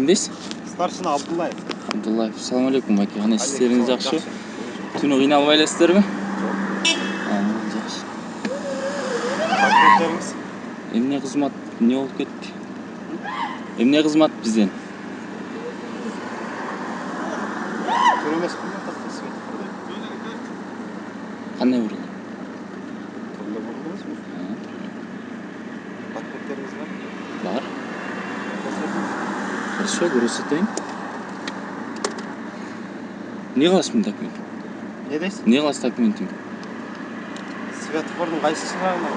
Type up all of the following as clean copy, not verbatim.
Кимдесиз? Старшина Абдуллаев. Абдуллаев. Assalomu alaykum aka. Qanday ishlaringiz yaxshi? Tuni qiynalib olasizlarmi? Yaxshi. Paspортlarınız? Emne xizmat ne olib ketdi? Emne xizmat bizden? Tölemez mi? Tatlısın. Qanday urildi? To'g'ri bo'ldingiz mi? Paspортlarınız var? Var. Хорошо, көрсетейін. Не қыласың документ? Ne deysiz? Не қыласың документің? Svetofordun qaysi çırağına?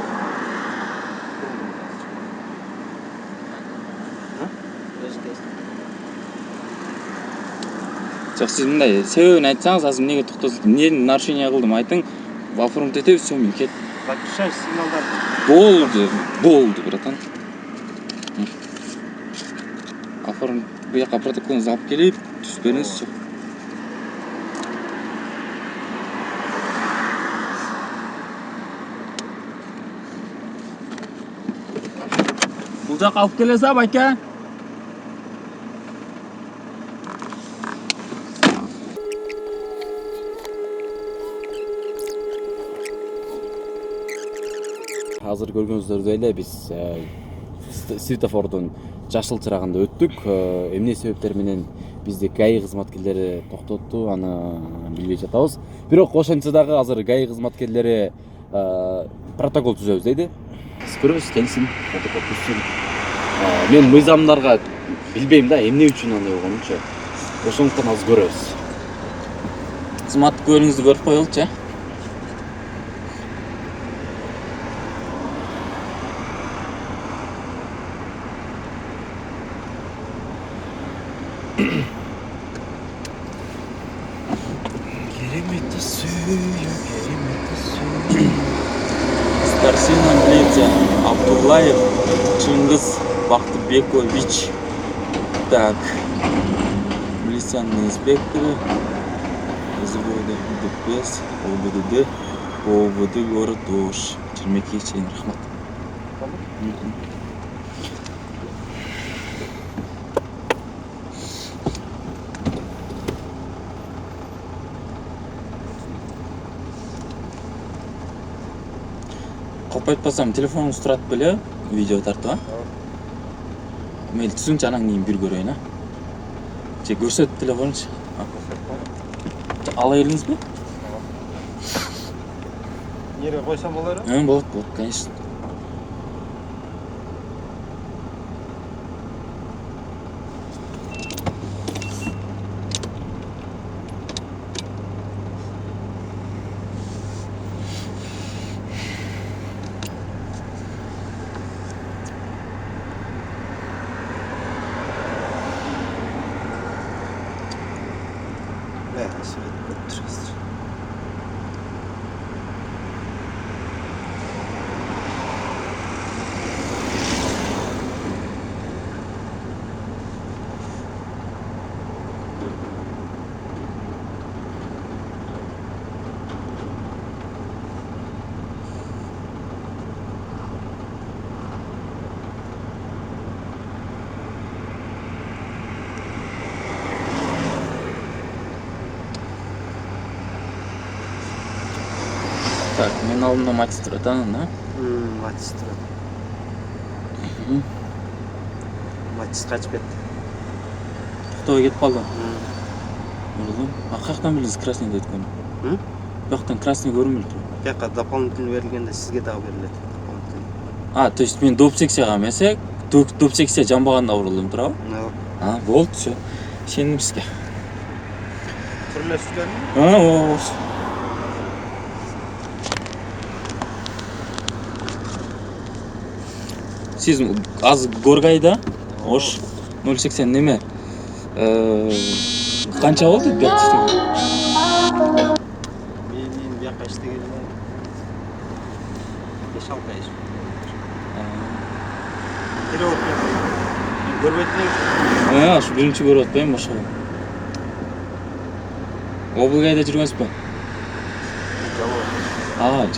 Жоқ, сіз мындай себебін айтсаңыз, азыр неге тоқталсыз? Не нарушение қылдым айтың, оформить етіп, все, мен кет. Выключай сигналдар. Болды, братан. Оформить, bu жаққа протоколыңызды алып келіп, түсіп беріңіз, все. Бұл жаққа алып келесіз, байка? Азыр көргөнүңүздөр эле биз светофордун жашыл чырагында өттүк. Эмне себептер менен бизди ГАИ кызматкерлери токтотту, аны билбей жатабыз. Бирок ошентсе дагы азыр ГАИ кызматкерлери протокол түзөбүз дейди. Сиз көрөсүз, келсин, протокол түзсүн. Мен мыйзамдарга билбейм да, эмне үчүн андай болгонунчу. Ошондуктан азыр көрөбүз. Кызматкерлеріңізді көрүп коелучу, Старшина милиция Абдуллаев Чингиз Бактыбекович. Так, милиционный инспекторы взвода ДПС ОБД ОВД город Ош. Чермекке чейин рахмат. Калп айтпасам, телефонуңуз турат беле, видео тартып, а? Мейлі түсінчі анан кейін бір көрейін, а? Же көрсет телефончы. Ала келдіңіз бе? Нере қойсам болар? Болады, конечно. Так, мен алдымда Матис тұрады, да? Матис тұрады. Матис қачып кетті. Тоқтауға кетіп қалды? Ұрылым. Қаяқтан білесіз красныйды өткені? Бұяқтан красный көрінбейді тұр. Қаяққа дополнительный берілгенде сізге дағы беріледі. То есть мен доп секцияға емесе, доп секция жамбағанда ұрылым тұр, а? Болды, все. Сендім сізге. Түрлесіздер ме? Осы. Сіз аз Горгайда, Ош 080 неме? Қанша болды бұяқ істеген? Мен бұяққа істегенде 5-6 ай ішім. Кере отпен көріп өтпейім? Ашу бірінші көріп өтпейім башқа. Облгайда жүрмес пе?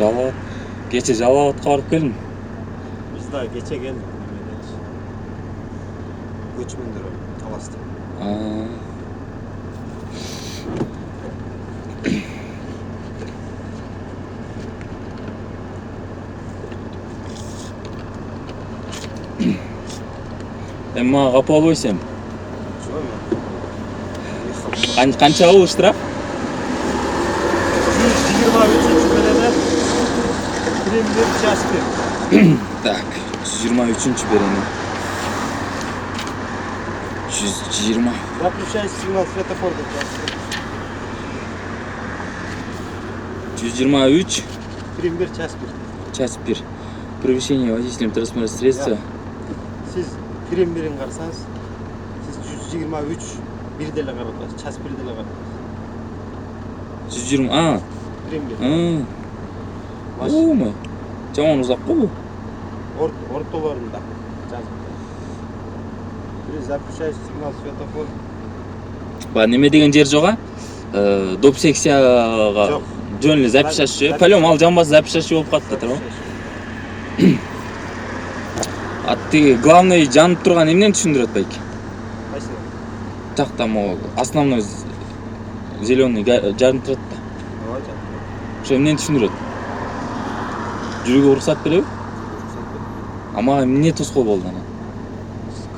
Жауап. Кеше Жалауатқа барып келдім. Biz daha geçe geldik. Göçmендер каластык. Эми мага капа болбойсуң. Жок Канча бул штраф? 123 берене премьер час бер. Так, 123 берени. 120. Запрещай сигнал светофор деп жазды. 123 Премьер час бер. часть 1. Превышение водителем транспортного средства. Сиз премьерин карасаңыз, сиз 123 бир деле карап атасыз, час бир деле карап атасыз. 120. Премьер. Оома. Жаман узак го бул. Ортолорунда жазып. Бир запрещай сигнал светофор. Ба неме деген жер жок а? Доп секцияга Жок. жөн эле запишашы. Полем ал жамбасы запишашы болуп калып кетер го. Атты главный жанып турган эмнени түшүндүрөт байки? Кайсы? Жакта могу основной зеленый жанып турат да. Ооба жок. Ошо эмнени түшүндүрөт? Жүрүүгө уруксат береби? Ама эмне тоскоол болду анан?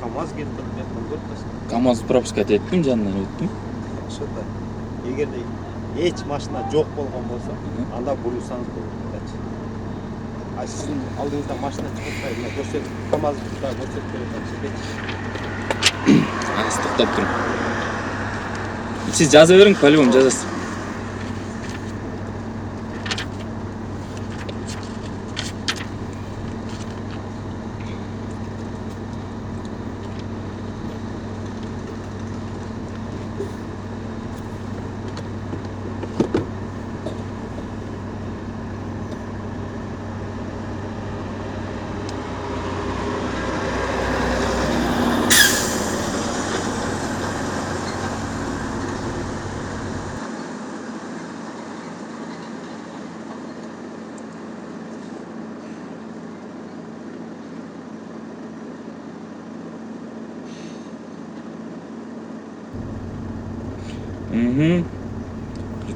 КамАЗ кетип жаткан көрдүңүз. КамАЗ пропускать эттим, жанынан өттүм. Ошондо эгерде эч машина жок болгон болсо, анда бурулсаңыз болот. А сиздин алдыңызда машина чыгып атпайбы? Мына көрсөт, КамАЗ да көрсөтүп берет сизге. Аз токтоп турум. Сиз жаза бериң, по-любому жазасыз.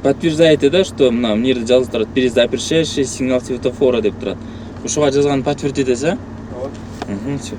Подтверждаете, да, что мына жерде жазылып турат, при запрещающий сигнал светофора деп турат. Ошого жазган подтвердитесь, а? Ооба. Всё.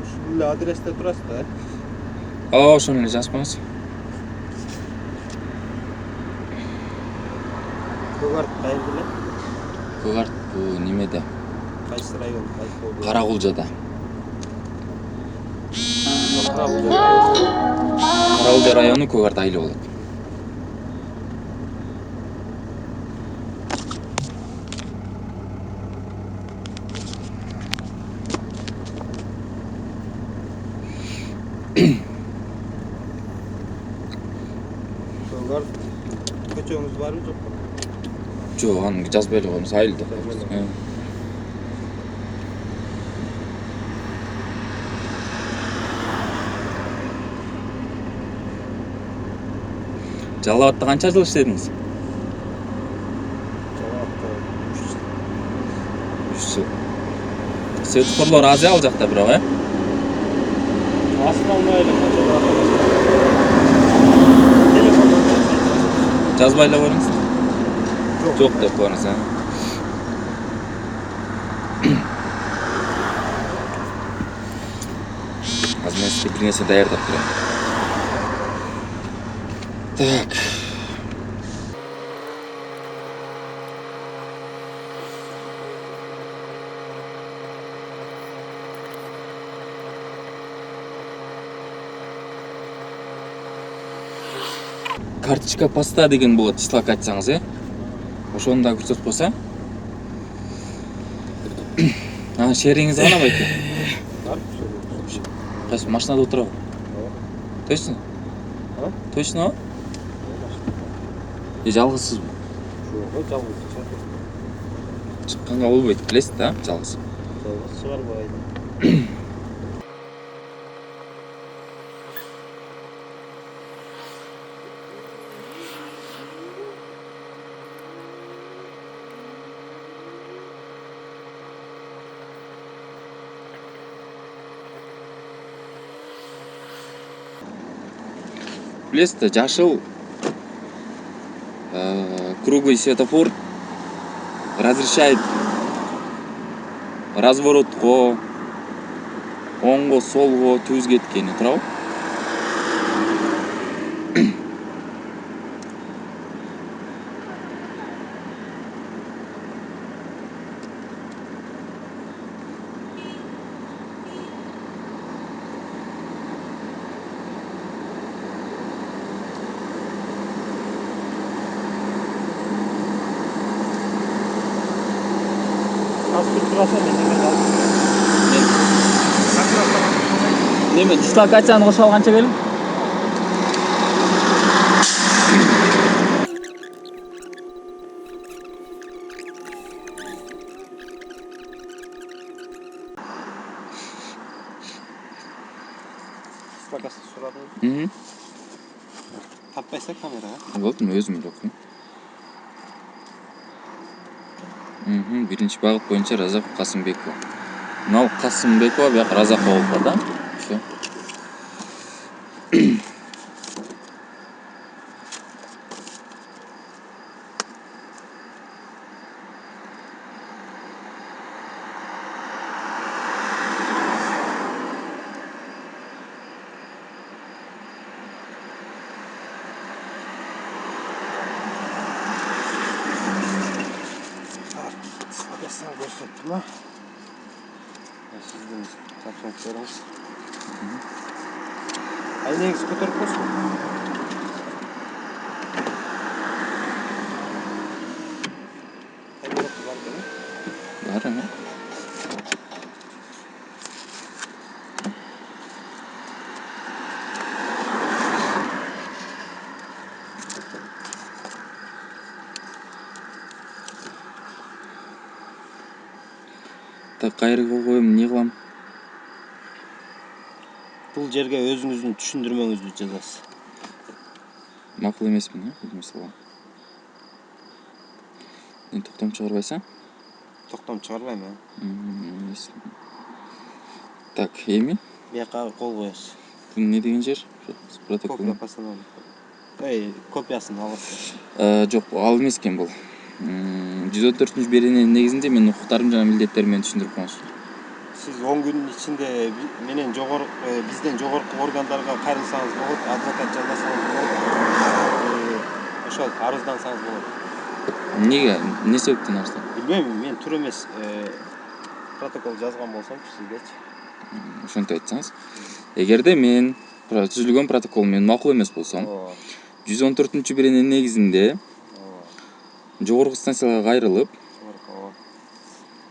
Ушул эле адресте турасыз да? Ошону эле жазып коюңуз. Көгарт кайерде эле? Көгарт бул немеде? Кайсы район, кайсы область? Карагулжада. Карагулда. Карагулда району Көгарт айылы болот. Көгарт. Көчөңүз барбы жокпу? Жок, аны жазбай эле коюңуз, айыл деп. Жалал абадта канча жыл иштедиңиз? Жавапты 3 жыл. Светофорлор аз ал жакта бирок, Основной эле көчөдө. Телефондон жазбай эле коюңуз. жок. Жок деп коюңуз, Азыр мен сизге бир нерсе даярдап турам. Так. Карточка поста деген болот, дислокацияңыз, Ошону да көрсөтүп койсо. Шериңиз кана байке? Кайсы машинада отурабы? Точно? А? Точно? Жалгызсызбы? Жок, жалгыз чыгар. Чыкканга болбойт, билесиз да, жалгыз. Жалгыз чыгарбайт. Билесиз да, жашыл круглый светофор разрешает разворотко, оңго, солго түз кеткени, туурабы? Азыр тураса мен неме алып. Неме, дислокацияны кошуп алганча келиң? Дислокация сурадыңыз. Таппайсың камерага. Болду, мен өзүм эле окуйм. Биринчи багыт боюнча Разак Касымбекова. Мынау Касымбекова, бияк Разакова болуп да. Ошо. Дислокацияны көрсөттүм, а? Сиздин тапшырыктарыңыз. Айнеңиз көтөрүп койсун. Бар эме. Так, кайрыга коюм, эмне кылам? Бул жерге өзүңүздүн түшүндүрмөңүздү жазасыз. Макул эмесмин, мисалы. Мен токтом чыгарбайсың? Токтом чыгарбайм, а? Так, эми Бияка кол коесуз. бул не деген жер? Протокол. Копия постановление. Копиясын аласыз. Жок, ал эмес экен бул. 114 берененин негизинде менин укуктарым жана милдеттерим менен түшүндүрүп коңуз. Сиз 10 күн ичинде менен бизден жогорку органдарга кайрылсаңыз болот, адвокат жалдасаңыз болот. Ошол арыздансаңыз болот. Эмнеге? Эмне себептен арыздан? Билбейм, мен тур эмес протокол жазган болсом сиздечи. Ошентип айтсаңыз. Эгерде мен түзүлгөн протокол менен макул эмес болсом, 114 берененин негизинде жогорку станцияга кайрылып,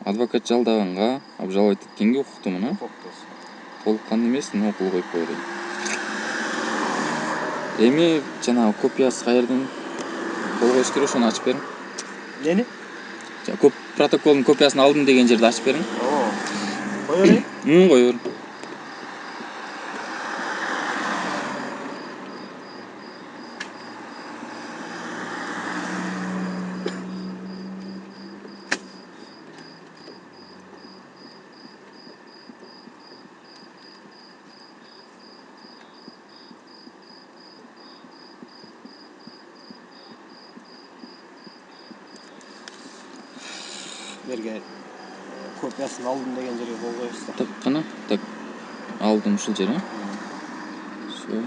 адвокат жалдаганга, обжаловать эткенге укуктумун, а? Толук кандуу эмес, но кол коюп кое берейин. Эми жанагы копиясы каерден кол коюш керек, ошону ачып бериң. Нени? Протоколдун копиясын алдым деген жерди ачып бериң. Кое берейин? Кое бериң. Жерге копиясын алдым деген жерге кол коесуз да. Так, кана, так. Алдым ушул жер, а? Всё.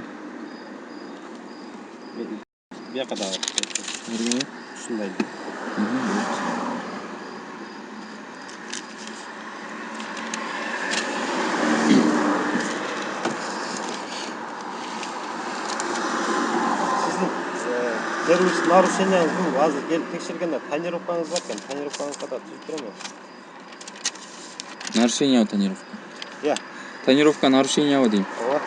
Бияка да. Ушундай. Террорист нарушениеңиз бул. Азыр келип текшергенде тонировкаңыз бар экен. Тонировкаңызга да түзүп берем. Нарушение тонировка. Тонировка нарушениябы дейм. ооба